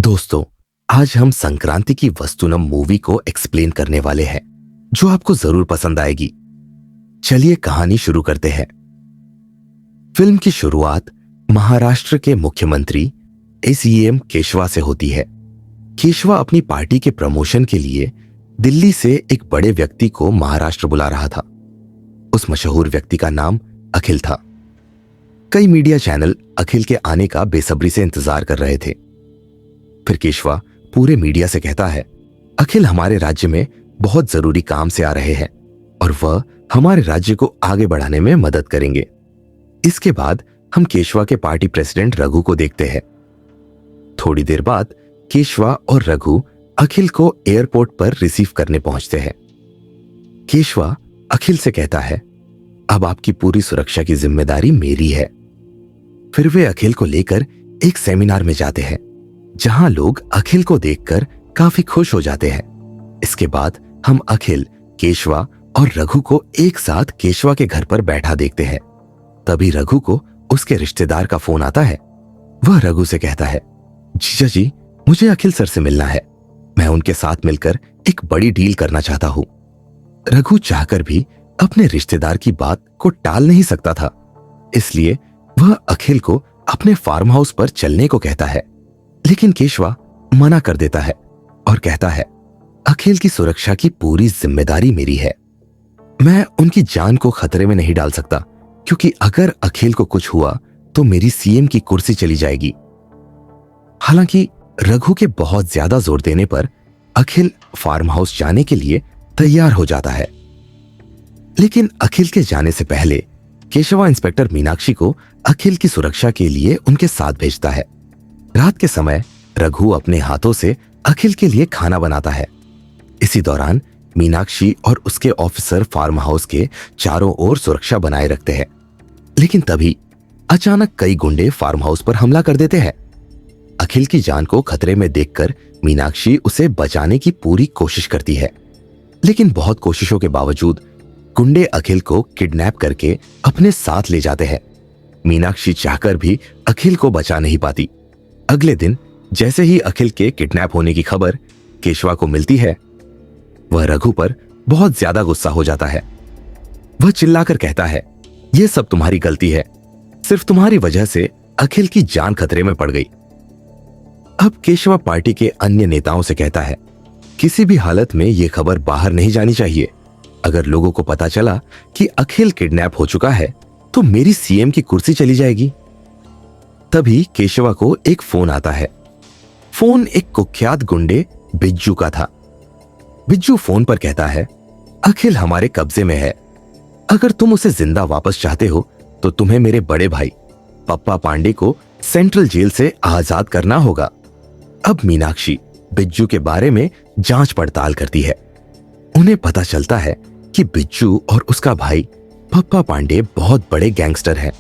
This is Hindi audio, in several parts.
दोस्तों, आज हम संक्रांति की वस्तुनम मूवी को एक्सप्लेन करने वाले हैं, जो आपको जरूर पसंद आएगी। चलिए कहानी शुरू करते हैं। फिल्म की शुरुआत महाराष्ट्र के मुख्यमंत्री सीएम केशवा से होती है। केशवा अपनी पार्टी के प्रमोशन के लिए दिल्ली से एक बड़े व्यक्ति को महाराष्ट्र बुला रहा था। उस मशहूर व्यक्ति का नाम अखिल था। कई मीडिया चैनल अखिल के आने का बेसब्री से इंतजार कर रहे थे। फिर केशवा पूरे मीडिया से कहता है, अखिल हमारे राज्य में बहुत जरूरी काम से आ रहे हैं और वह हमारे राज्य को आगे बढ़ाने में मदद करेंगे। इसके बाद हम केशवा के पार्टी प्रेसिडेंट रघु को देखते हैं। थोड़ी देर बाद केशवा और रघु अखिल को एयरपोर्ट पर रिसीव करने पहुंचते हैं। केशवा अखिल से कहता है, अब आपकी पूरी सुरक्षा की जिम्मेदारी मेरी है। फिर वे अखिल को लेकर एक सेमिनार में जाते हैं, जहां लोग अखिल को देखकर काफी खुश हो जाते हैं। इसके बाद हम अखिल, केशवा और रघु को एक साथ केशवा के घर पर बैठा देखते हैं। तभी रघु को उसके रिश्तेदार का फोन आता है। वह रघु से कहता है, जीजा जी, मुझे अखिल सर से मिलना है। मैं उनके साथ मिलकर एक बड़ी डील करना चाहता हूं। रघु चाहकर भी अपने रिश्तेदार की बात को टाल नहीं सकता था, इसलिए वह अखिल को अपने फार्म हाउस पर चलने को कहता है। लेकिन केशवा मना कर देता है और कहता है, अखिल की सुरक्षा की पूरी जिम्मेदारी मेरी है। मैं उनकी जान को खतरे में नहीं डाल सकता, क्योंकि अगर अखिल को कुछ हुआ तो मेरी सीएम की कुर्सी चली जाएगी। हालांकि रघु के बहुत ज्यादा जोर देने पर अखिल फार्म हाउस जाने के लिए तैयार हो जाता है। लेकिन अखिल के जाने से पहले केशवा इंस्पेक्टर मीनाक्षी को अखिल की सुरक्षा के लिए उनके साथ भेजता है। रात के समय रघु अपने हाथों से अखिल के लिए खाना बनाता है। इसी दौरान मीनाक्षी और उसके ऑफिसर फार्म हाउस के चारों ओर सुरक्षा बनाए रखते हैं। लेकिन तभी अचानक कई गुंडे फार्म हाउस पर हमला कर देते हैं। अखिल की जान को खतरे में देखकर मीनाक्षी उसे बचाने की पूरी कोशिश करती है, लेकिन बहुत कोशिशों के बावजूद गुंडे अखिल को किडनैप करके अपने साथ ले जाते हैं। मीनाक्षी चाहकर भी अखिल को बचा नहीं पाती। अगले दिन जैसे ही अखिल के किडनैप होने की खबर केशवा को मिलती है, वह रघु पर बहुत ज्यादा गुस्सा हो जाता है। वह चिल्लाकर कहता है, यह सब तुम्हारी गलती है, सिर्फ तुम्हारी वजह से अखिल की जान खतरे में पड़ गई। अब केशवा पार्टी के अन्य नेताओं से कहता है, किसी भी हालत में यह खबर बाहर नहीं जानी चाहिए। अगर लोगों को पता चला कि अखिल किडनैप हो चुका है तो मेरी सीएम की कुर्सी चली जाएगी। तभी केशवा को एक फोन आता है। फोन एक कुख्यात गुंडे बिज्जू का था। बिज्जू फोन पर कहता है, अखिल हमारे कब्जे में है। अगर तुम उसे जिंदा वापस चाहते हो तो तुम्हें मेरे बड़े भाई पप्पा पांडे को सेंट्रल जेल से आजाद करना होगा। अब मीनाक्षी बिज्जू के बारे में जांच पड़ताल करती है। उन्हें पता चलता है कि बिज्जू और उसका भाई पप्पा पांडे बहुत बड़े गैंगस्टर हैं।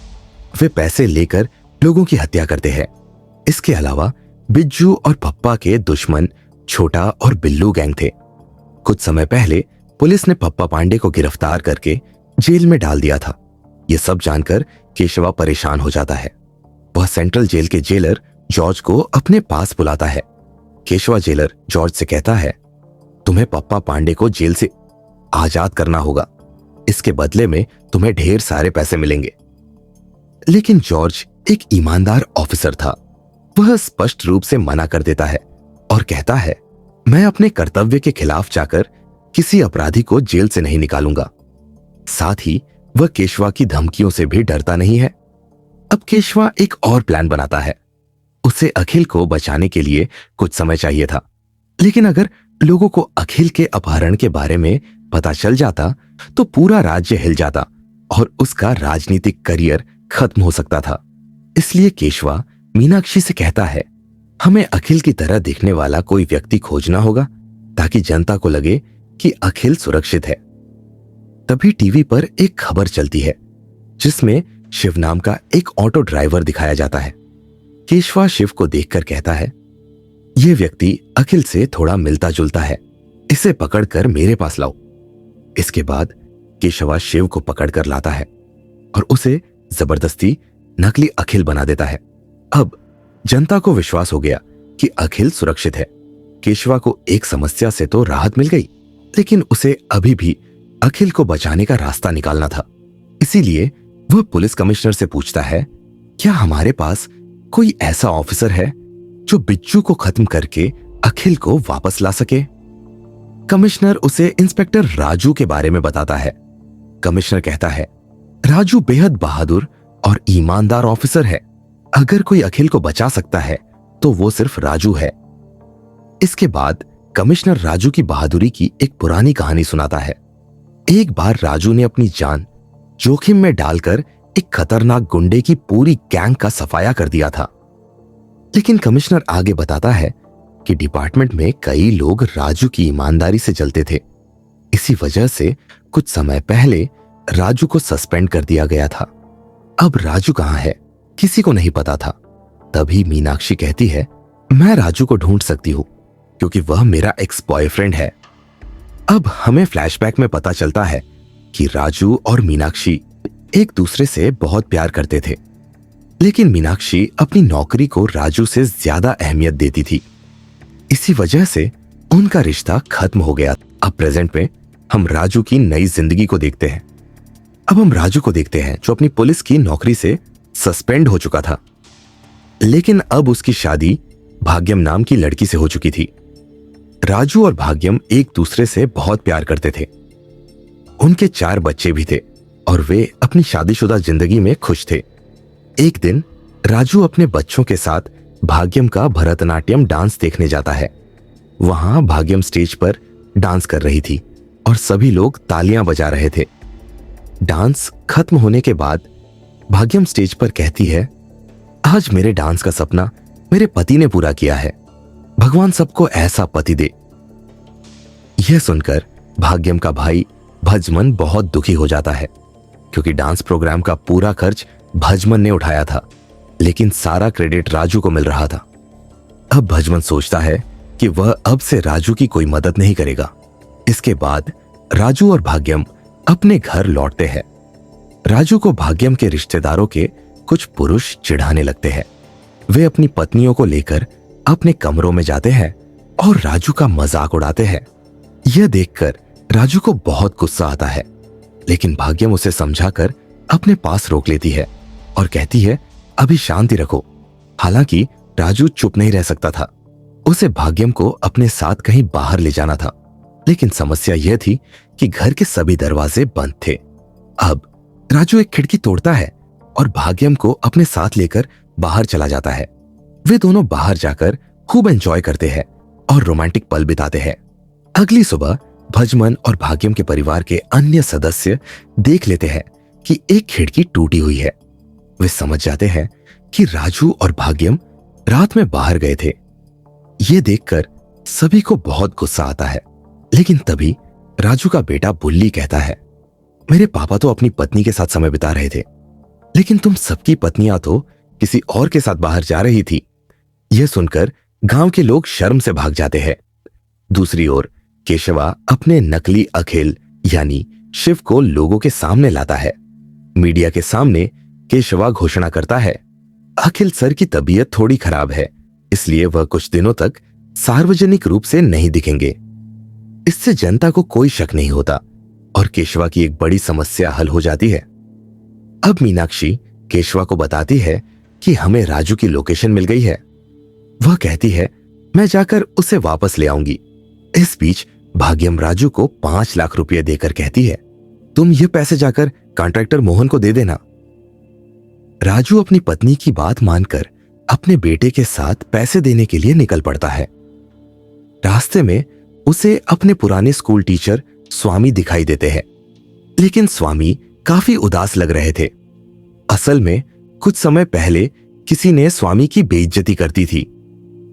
वे पैसे लेकर लोगों की हत्या करते हैं। इसके अलावा बिज्जू और पप्पा के दुश्मन छोटा और बिल्लू गैंग थे। कुछ समय पहले पुलिस ने पप्पा पांडे को गिरफ्तार करके जेल में डाल दिया था। यह सब जानकर केशवा परेशान हो जाता है। वह सेंट्रल जेल के जेलर जॉर्ज को अपने पास बुलाता है। केशवा जेलर जॉर्ज से कहता है, तुम्हें पप्पा पांडे को जेल से आजाद करना होगा। इसके बदले में तुम्हें ढेर सारे पैसे मिलेंगे। लेकिन जॉर्ज एक ईमानदार ऑफिसर था। वह स्पष्ट रूप से मना कर देता है और कहता है, मैं अपने कर्तव्य के खिलाफ जाकर किसी अपराधी को जेल से नहीं निकालूंगा। साथ ही वह केशवा की धमकियों से भी डरता नहीं है। अब केशवा एक और प्लान बनाता है। उसे अखिल को बचाने के लिए कुछ समय चाहिए था, लेकिन अगर लोगों को अखिल के अपहरण के बारे में पता चल जाता तो पूरा राज्य हिल जाता और उसका राजनीतिक करियर खत्म हो सकता था। इसलिए केशवा मीनाक्षी से कहता है, हमें अखिल की तरह दिखने वाला कोई व्यक्ति खोजना होगा ताकि जनता को लगे कि अखिल सुरक्षित है। तभी टीवी पर एक खबर चलती है जिसमें शिव नाम का एक ऑटो ड्राइवर दिखाया जाता है। केशवा शिव को देखकर कहता है, यह व्यक्ति अखिल से थोड़ा मिलता जुलता है, इसे पकड़कर मेरे पास लाओ। इसके बाद केशवा शिव को पकड़कर लाता है और उसे जबरदस्ती नकली अखिल बना देता है। अब जनता को विश्वास हो गया कि अखिल सुरक्षित है। केशवा को एक समस्या से तो राहत मिल गई, लेकिन उसे अभी भी अखिल को बचाने का रास्ता निकालना था। इसीलिए वह पुलिस कमिश्नर से पूछता है, क्या हमारे पास कोई ऐसा ऑफिसर है जो बिच्छू को खत्म करके अखिल को वापस ला सके? कमिश्नर उसे इंस्पेक्टर राजू के बारे में बताता है। कमिश्नर कहता है, राजू बेहद बहादुर और ईमानदार ऑफिसर है। अगर कोई अखिल को बचा सकता है तो वो सिर्फ राजू है। इसके बाद कमिश्नर राजू की बहादुरी की एक पुरानी कहानी सुनाता है। एक बार राजू ने अपनी जान जोखिम में डालकर एक खतरनाक गुंडे की पूरी गैंग का सफाया कर दिया था। लेकिन कमिश्नर आगे बताता है कि डिपार्टमेंट में कई लोग राजू की ईमानदारी से जलते थे। इसी वजह से कुछ समय पहले राजू को सस्पेंड कर दिया गया था। अब राजू कहां है किसी को नहीं पता था। तभी मीनाक्षी कहती है, मैं राजू को ढूंढ सकती हूं क्योंकि वह मेरा एक्स बॉयफ्रेंड है। अब हमें फ्लैशबैक में पता चलता है कि राजू और मीनाक्षी एक दूसरे से बहुत प्यार करते थे, लेकिन मीनाक्षी अपनी नौकरी को राजू से ज्यादा अहमियत देती थी। इसी वजह से उनका रिश्ता खत्म हो गया। अब प्रेजेंट में हम राजू की नई जिंदगी को देखते हैं। अब हम राजू को देखते हैं जो अपनी पुलिस की नौकरी से सस्पेंड हो चुका था, लेकिन अब उसकी शादी भाग्यम नाम की लड़की से हो चुकी थी। राजू और भाग्यम एक दूसरे से बहुत प्यार करते थे। उनके 4 बच्चे भी थे और वे अपनी शादीशुदा जिंदगी में खुश थे। एक दिन राजू अपने बच्चों के साथ भाग्यम का भरतनाट्यम डांस देखने जाता है। वहां भाग्यम स्टेज पर डांस कर रही थी और सभी लोग तालियां बजा रहे थे। डांस खत्म होने के बाद भाग्यम स्टेज पर कहती है, आज मेरे डांस का सपना मेरे पति ने पूरा किया है। भगवान सबको ऐसा पति दे। यह सुनकर भाग्यम का भाई भजमन बहुत दुखी हो जाता है क्योंकि डांस प्रोग्राम का पूरा खर्च भजमन ने उठाया था, लेकिन सारा क्रेडिट राजू को मिल रहा था। अब भजमन सोचता है कि वह अब से राजू की कोई मदद नहीं करेगा। इसके बाद राजू और भाग्यम अपने घर लौटते हैं। राजू को भाग्यम के रिश्तेदारों के कुछ पुरुष चिढ़ाने लगते हैं। वे अपनी पत्नियों को लेकर अपने कमरों में जाते हैं और राजू का मजाक उड़ाते हैं। यह देखकर राजू को बहुत गुस्सा आता है, लेकिन भाग्यम उसे समझाकर अपने पास रोक लेती है और कहती है, अभी शांति रखो। हालांकि राजू चुप नहीं रह सकता था। उसे भाग्यम को अपने साथ कहीं बाहर ले जाना था, लेकिन समस्या यह थी कि घर के सभी दरवाजे बंद थे। अब राजू एक खिड़की तोड़ता है और भाग्यम को अपने साथ लेकर बाहर चला जाता है। वे दोनों बाहर जाकर खूब एंजॉय करते हैं और रोमांटिक पल बिताते हैं। अगली सुबह भजमन और भाग्यम के परिवार के अन्य सदस्य देख लेते हैं कि एक खिड़की टूटी हुई है। वे समझ जाते हैं कि राजू और भाग्यम रात में बाहर गए थे। ये देखकर सभी को बहुत गुस्सा आता है, लेकिन तभी राजू का बेटा बुल्ली कहता है, मेरे पापा तो अपनी पत्नी के साथ समय बिता रहे थे, लेकिन तुम सबकी पत्नियां तो किसी और के साथ बाहर जा रही थी। यह सुनकर गांव के लोग शर्म से भाग जाते हैं। दूसरी ओर केशवा अपने नकली अखिल यानी शिव को लोगों के सामने लाता है। मीडिया के सामने केशवा घोषणा करता है, अखिल सर की तबीयत थोड़ी खराब है, इसलिए वह कुछ दिनों तक सार्वजनिक रूप से नहीं दिखेंगे। इससे जनता को कोई शक नहीं होता और केशवा की एक बड़ी समस्या हल हो जाती है। अब मीनाक्षी केशवा को बताती है कि हमें राजू की लोकेशन मिल गई है। वह कहती है, मैं जाकर उसे वापस ले आऊंगी। इस बीच भाग्यम राजू को 5 लाख रुपए देकर कहती है, तुम ये पैसे जाकर कॉन्ट्रैक्टर मोहन को दे देना। राजू अपनी पत्नी की बात मानकर अपने बेटे के साथ पैसे देने के लिए निकल पड़ता है। रास्ते में उसे अपने पुराने स्कूल टीचर स्वामी दिखाई देते हैं, लेकिन स्वामी काफी उदास लग रहे थे। असल में कुछ समय पहले किसी ने स्वामी की बेइज्जती कर दी थी,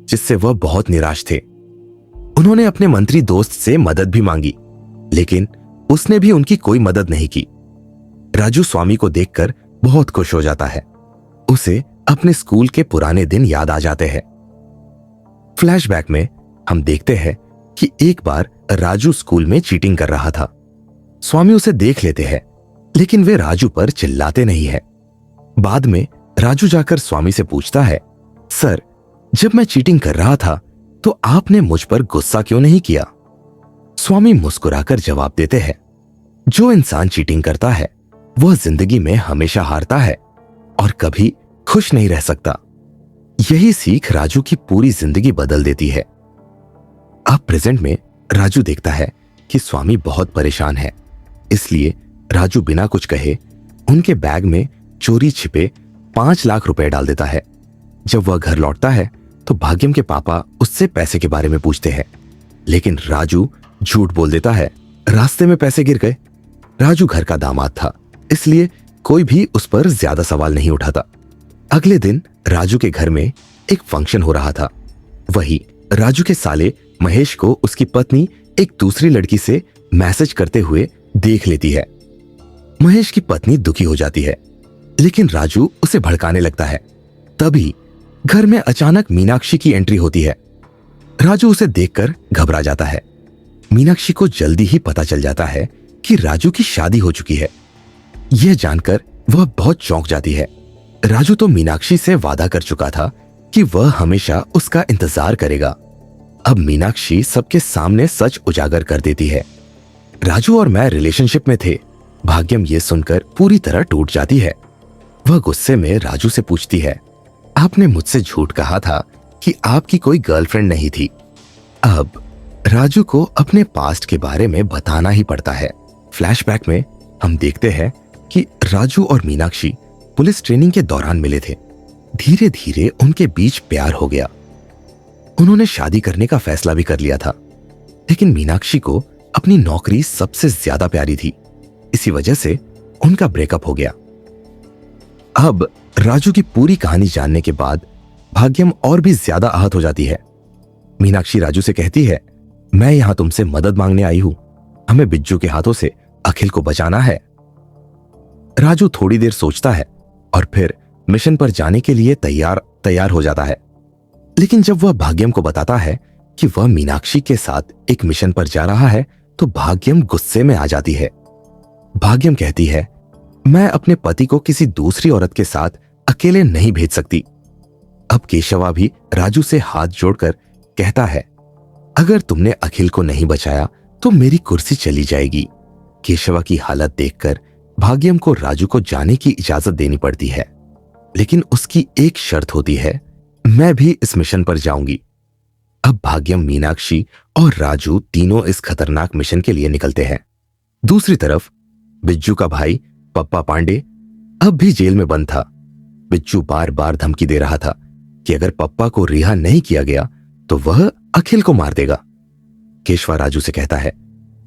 जिससे वह बहुत निराश थे। उन्होंने अपने मंत्री दोस्त से मदद भी मांगी, लेकिन उसने भी उनकी कोई मदद नहीं की। राजू स्वामी को देखकर बहुत खुश हो जाता है। उसे अपने स्कूल के पुराने दिन याद आ जाते हैं। फ्लैशबैक में हम देखते हैं कि एक बार राजू स्कूल में चीटिंग कर रहा था। स्वामी उसे देख लेते हैं, लेकिन वे राजू पर चिल्लाते नहीं है। बाद में राजू जाकर स्वामी से पूछता है, सर, जब मैं चीटिंग कर रहा था तो आपने मुझ पर गुस्सा क्यों नहीं किया? स्वामी मुस्कुराकर जवाब देते हैं, जो इंसान चीटिंग करता है वह जिंदगी में हमेशा हारता है और कभी खुश नहीं रह सकता। यही सीख राजू की पूरी जिंदगी बदल देती है। अब प्रेजेंट में राजू देखता है कि स्वामी बहुत परेशान है, इसलिए राजू बिना कुछ कहे उनके बैग में चोरी छिपे 5 लाख रुपए डाल देता है। जब वह घर लौटता है तो भाग्यम के पापा उससे पैसे के बारे में पूछते हैं, लेकिन राजू झूठ बोल देता है, रास्ते में पैसे गिर गए। राजू घर का दामाद था, इसलिए कोई भी उस पर ज्यादा सवाल नहीं उठाता। अगले दिन राजू के घर में एक फंक्शन हो रहा था। वही राजू के साले महेश को उसकी पत्नी एक दूसरी लड़की से मैसेज करते हुए देख लेती है। महेश की पत्नी दुखी हो जाती है, लेकिन राजू उसे भड़काने लगता है। तभी घर में अचानक मीनाक्षी की एंट्री होती है। राजू उसे देखकर घबरा जाता है। मीनाक्षी को जल्दी ही पता चल जाता है कि राजू की शादी हो चुकी है। यह जानकर वह बहुत चौंक जाती है। राजू तो मीनाक्षी से वादा कर चुका था कि वह हमेशा उसका इंतजार करेगा। अब मीनाक्षी सबके सामने सच उजागर कर देती है। राजू और मैं रिलेशनशिप में थे। भाग्यम ये सुनकर पूरी तरह टूट जाती है। वह गुस्से में राजू से पूछती है, आपने मुझसे झूठ कहा था कि आपकी कोई गर्लफ्रेंड नहीं थी। अब राजू को अपने पास्ट के बारे में बताना ही पड़ता है। फ्लैशबैक में हम देखते हैं कि राजू और मीनाक्षी पुलिस ट्रेनिंग के दौरान मिले थे। धीरे धीरे उनके बीच प्यार हो गया। उन्होंने शादी करने का फैसला भी कर लिया था, लेकिन मीनाक्षी को अपनी नौकरी सबसे ज्यादा प्यारी थी। इसी वजह से उनका ब्रेकअप हो गया। अब राजू की पूरी कहानी जानने के बाद भाग्यम और भी ज्यादा आहत हो जाती है। मीनाक्षी राजू से कहती है, मैं यहां तुमसे मदद मांगने आई हूं, हमें बिज्जू के हाथों से अखिल को बचाना है। राजू थोड़ी देर सोचता है और फिर मिशन पर जाने के लिए तैयार हो जाता है। लेकिन जब वह भाग्यम को बताता है कि वह मीनाक्षी के साथ एक मिशन पर जा रहा है तो भाग्यम गुस्से में आ जाती है। भाग्यम कहती है, मैं अपने पति को किसी दूसरी औरत के साथ अकेले नहीं भेज सकती। अब केशवा भी राजू से हाथ जोड़कर कहता है, अगर तुमने अखिल को नहीं बचाया तो मेरी कुर्सी चली जाएगी। केशवा की हालत देखकर भाग्यम को राजू को जाने की इजाजत देनी पड़ती है, लेकिन उसकी एक शर्त होती है, मैं भी इस मिशन पर जाऊंगी। अब भाग्यम, मीनाक्षी और राजू तीनों इस खतरनाक मिशन के लिए निकलते हैं। दूसरी तरफ बिज्जू का भाई पप्पा पांडे अब भी जेल में बंद था। बिज्जू बार बार धमकी दे रहा था कि अगर पप्पा को रिहा नहीं किया गया तो वह अखिल को मार देगा। केशवा राजू से कहता है,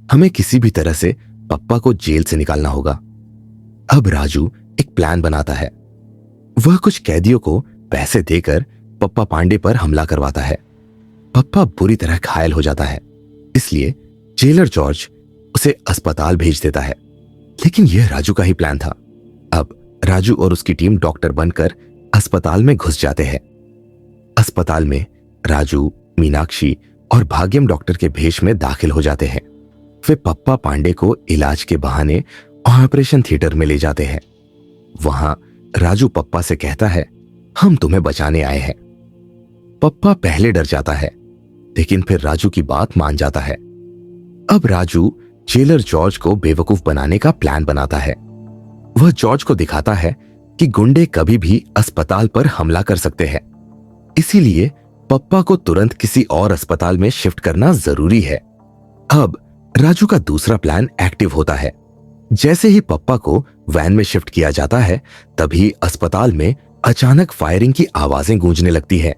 हमें किसी भी तरह से पप्पा को जेल से निकालना होगा। अब राजू एक प्लान बनाता है। वह कुछ कैदियों को पैसे देकर पप्पा पांडे पर हमला करवाता है। पप्पा बुरी तरह घायल हो जाता है, इसलिए जेलर जॉर्ज उसे अस्पताल भेज देता है। लेकिन यह राजू का ही प्लान था। अब राजू और उसकी टीम डॉक्टर बनकर अस्पताल में घुस जाते हैं। अस्पताल में राजू, मीनाक्षी और भाग्यम डॉक्टर के भेष में दाखिल हो जाते हैं। वे पप्पा पांडे को इलाज के बहाने ऑपरेशन थिएटर में ले जाते हैं। वहां राजू पप्पा से कहता है, हम तुम्हें बचाने आए हैं। पप्पा पहले डर जाता है, लेकिन फिर राजू की बात मान जाता है। अब राजू जेलर जॉर्ज को बेवकूफ बनाने का प्लान बनाता है। वह जॉर्ज को दिखाता है कि गुंडे कभी भी अस्पताल पर हमला कर सकते हैं, इसीलिए पप्पा को तुरंत किसी और अस्पताल में शिफ्ट करना जरूरी है। अब राजू का दूसरा प्लान एक्टिव होता है। जैसे ही पप्पा को वैन में शिफ्ट किया जाता है, तभी अस्पताल में अचानक फायरिंग की आवाजें गूंजने लगती है।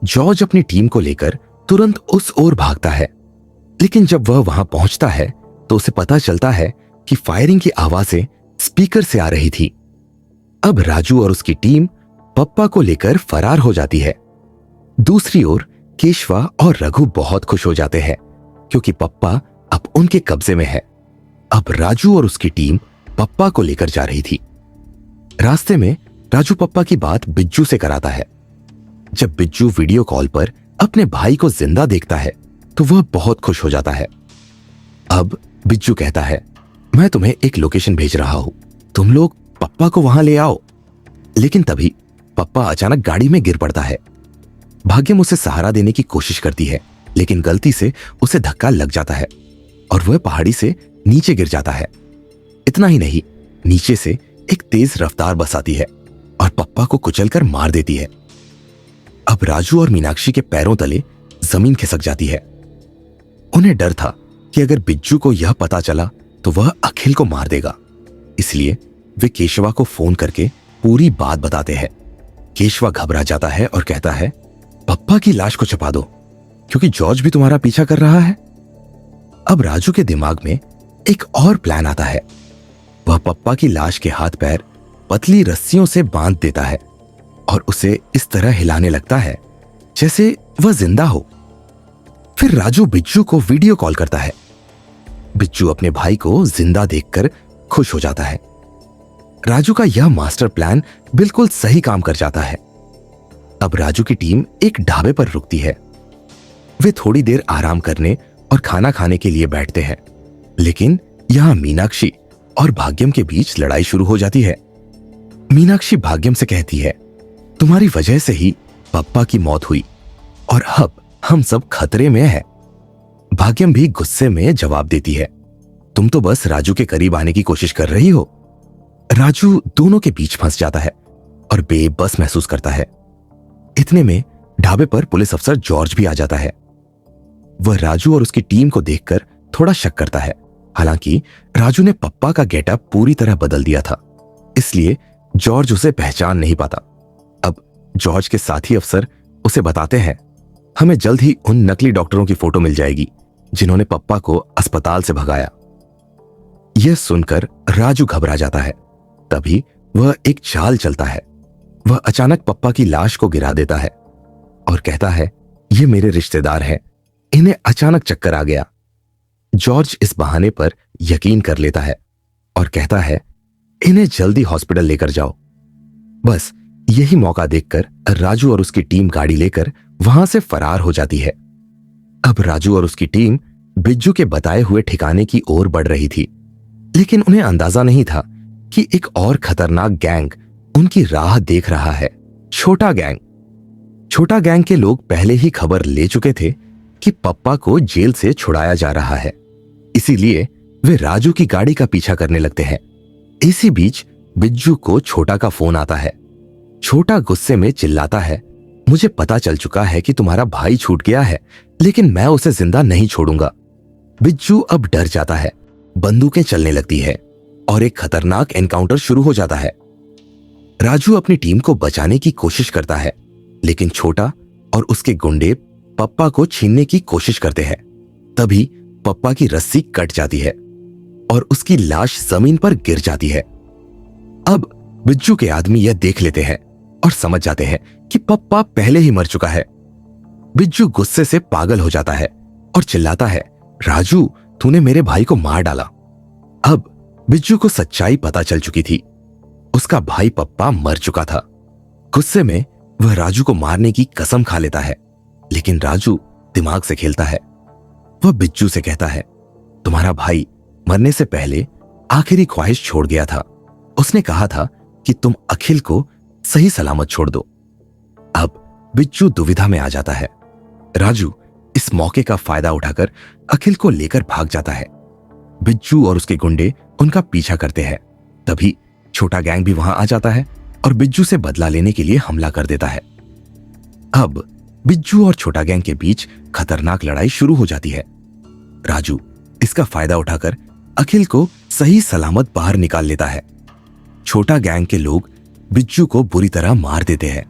जॉर्ज अपनी टीम को लेकर तुरंत उस ओर भागता है, लेकिन जब वह वहां पहुंचता है तो उसे पता चलता है कि फायरिंग की आवाजें स्पीकर से आ रही थी। अब राजू और उसकी टीम पप्पा को लेकर फरार हो जाती है। दूसरी ओर केशवा और रघु बहुत खुश हो जाते हैं क्योंकि पप्पा अब उनके कब्जे में है। अब राजू और उसकी टीम पप्पा को लेकर जा रही थी। रास्ते में राजू पप्पा की बात बिज्जू से कराता है। जब बिज्जू वीडियो कॉल पर अपने भाई को जिंदा देखता है तो वह बहुत खुश हो जाता है। अब बिज्जू कहता है, मैं तुम्हें एक लोकेशन भेज रहा हूं, तुम लोग पप्पा को वहां ले आओ। लेकिन तभी पप्पा अचानक गाड़ी में गिर पड़ता है। भाग्यम उसे सहारा देने की कोशिश करती है, लेकिन गलती से उसे धक्का लग जाता है और वह पहाड़ी से नीचे गिर जाता है। इतना ही नहीं, नीचे से एक तेज रफ्तार बस आती है और पप्पा को कुचलकर मार देती है। अब राजू और मीनाक्षी के पैरों तले जमीन खिसक जाती है। उन्हें डर था कि अगर बिज्जू को यह पता चला तो वह अखिल को मार देगा, इसलिए वे केशवा को फोन करके पूरी बात बताते हैं। केशवा घबरा जाता है और कहता है, पप्पा की लाश को छुपा दो, क्योंकि जॉर्ज भी तुम्हारा पीछा कर रहा है। अब राजू के दिमाग में एक और प्लान आता है। वह पप्पा की लाश के हाथ पैर पतली रस्सियों से बांध देता है और उसे इस तरह हिलाने लगता है जैसे वह जिंदा हो। फिर राजू बिज्जू को वीडियो कॉल करता है। बिज्जू अपने भाई को जिंदा देखकर खुश हो जाता है। राजू का यह मास्टर प्लान बिल्कुल सही काम कर जाता है। अब राजू की टीम एक ढाबे पर रुकती है। वे थोड़ी देर आराम करने और खाना खाने के लिए बैठते हैं, लेकिन यहां मीनाक्षी और भाग्यम के बीच लड़ाई शुरू हो जाती है। मीनाक्षी भाग्यम से कहती है, तुम्हारी वजह से ही पप्पा की मौत हुई और अब हम सब खतरे में हैं। भाग्यम भी गुस्से में जवाब देती है, तुम तो बस राजू के करीब आने की कोशिश कर रही हो। राजू दोनों के बीच फंस जाता है और बेबस महसूस करता है। इतने में ढाबे पर पुलिस अफसर जॉर्ज भी आ जाता है। वह राजू और उसकी टीम को देखकर थोड़ा शक करता है। हालांकि राजू ने पप्पा का गेटअप पूरी तरह बदल दिया था, इसलिए जॉर्ज उसे पहचान नहीं पाता। अब जॉर्ज के साथी अफसर उसे बताते हैं, हमें जल्द ही उन नकली डॉक्टरों की फोटो मिल जाएगी जिन्होंने पप्पा को अस्पताल से भगाया। यह सुनकर राजू घबरा जाता है। तभी वह एक चाल चलता है। वह अचानक पप्पा की लाश को गिरा देता है और कहता है, ये मेरे रिश्तेदार हैं, इन्हें अचानक चक्कर आ गया। जॉर्ज इस बहाने पर यकीन कर लेता है और कहता है, इन्हें जल्दी हॉस्पिटल लेकर जाओ। बस यही मौका देखकर राजू और उसकी टीम गाड़ी लेकर वहां से फरार हो जाती है। अब राजू और उसकी टीम बिज्जू के बताए हुए ठिकाने की ओर बढ़ रही थी, लेकिन उन्हें अंदाजा नहीं था कि एक और खतरनाक गैंग उनकी राह देख रहा है। छोटा गैंग। छोटा गैंग के लोग पहले ही खबर ले चुके थे कि पप्पा को जेल से छुड़ाया जा रहा है, इसीलिए वे राजू की गाड़ी का पीछा करने लगते हैं। इसी बीच बिज्जू को छोटा का फोन आता है। छोटा गुस्से में चिल्लाता है, मुझे पता चल चुका है कि तुम्हारा भाई छूट गया है, लेकिन मैं उसे जिंदा नहीं छोड़ूंगा। बिज्जू अब डर जाता है। बंदूकें चलने लगती है और एक खतरनाक एनकाउंटर शुरू हो जाता है। राजू अपनी टीम को बचाने की कोशिश करता है, लेकिन छोटा और उसके गुंडे पप्पा को छीनने की कोशिश करते हैं। तभी पप्पा की रस्सी कट जाती है और उसकी लाश जमीन पर गिर जाती है। अब बिज्जू के आदमी यह देख लेते हैं और समझ जाते हैं कि पप्पा पहले ही मर चुका है। बिज्जू गुस्से से पागल हो जाता है और चिल्लाता है, राजू तूने मेरे भाई को मार डाला। अब बिज्जू को सच्चाई पता चल चुकी थी। उसका भाई पप्पा मर चुका था। गुस्से में वह राजू को मारने की कसम खा लेता है, लेकिन राजू दिमाग से खेलता है। वह बिज्जू से कहता है, तुम्हारा भाई मरने से पहले आखिरी ख्वाहिश छोड़ गया था। उसने कहा था कि तुम अखिल को सही सलामत छोड़ दो। अब बिज्जू दुविधा में आ जाता है। राजू इस मौके का फायदा उठाकर अखिल को लेकर भाग जाता है। बिज्जू और उसके गुंडे उनका पीछा करते हैं। तभी छोटा गैंग भी वहां आ जाता है और बिज्जू से बदला लेने के लिए हमला कर देता है। अब बिज्जू और छोटा गैंग के बीच खतरनाक लड़ाई शुरू हो जाती है। राजू इसका फायदा उठाकर अखिल को सही सलामत बाहर निकाल लेता है। छोटा गैंग के लोग बिज्जू को बुरी तरह मार देते हैं।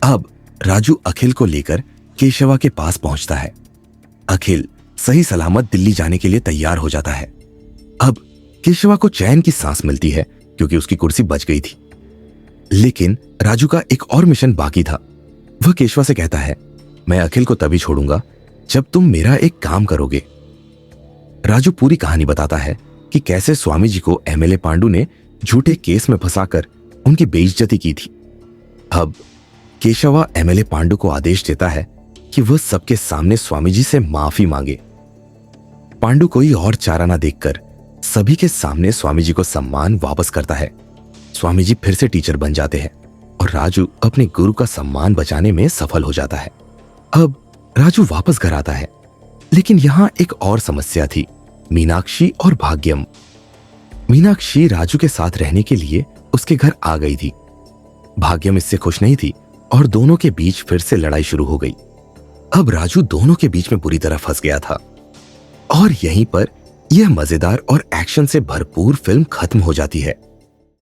अब राजू अखिल को लेकर केशवा के पास पहुंचता है। अखिल सही सलामत दिल्ली जाने के लिए तैयार हो जाता है। अब केशवा को चैन की सांस मिलती है क्योंकि उसकी कुर्सी बच गई थी। लेकिन राजू का एक और मिशन बाकी था। वह केशवा से कहता है, मैं अखिल को तभी छोड़ूंगा जब तुम मेरा एक काम करोगे। राजू पूरी कहानी बताता है कि कैसे स्वामी जी को एमएलए पांडु ने झूठे केस में फंसाकर उनकी बेइज्जती की थी। अब केशवा एमएलए पांडु को आदेश देता है कि वह सबके सामने स्वामी जी से माफी मांगे। पांडु कोई और चारा ना देखकर सभी के सामने स्वामी जी को सम्मान वापस करता है। स्वामी जी फिर से टीचर बन जाते हैं और राजू अपने गुरु का सम्मान बचाने में सफल हो जाता है। अब राजू वापस घर आता है, लेकिन यहाँ एक और समस्या थी, मीनाक्षी और भाग्यम। मीनाक्षी राजू के साथ रहने के लिए उसके घर आ गई थी। भाग्यम इससे खुश नहीं थी और दोनों के बीच फिर से लड़ाई शुरू हो गई। अब राजू दोनों के बीच में बुरी तरह फंस गया था और यहीं पर यह मजेदार और एक्शन से भरपूर फिल्म खत्म हो जाती है।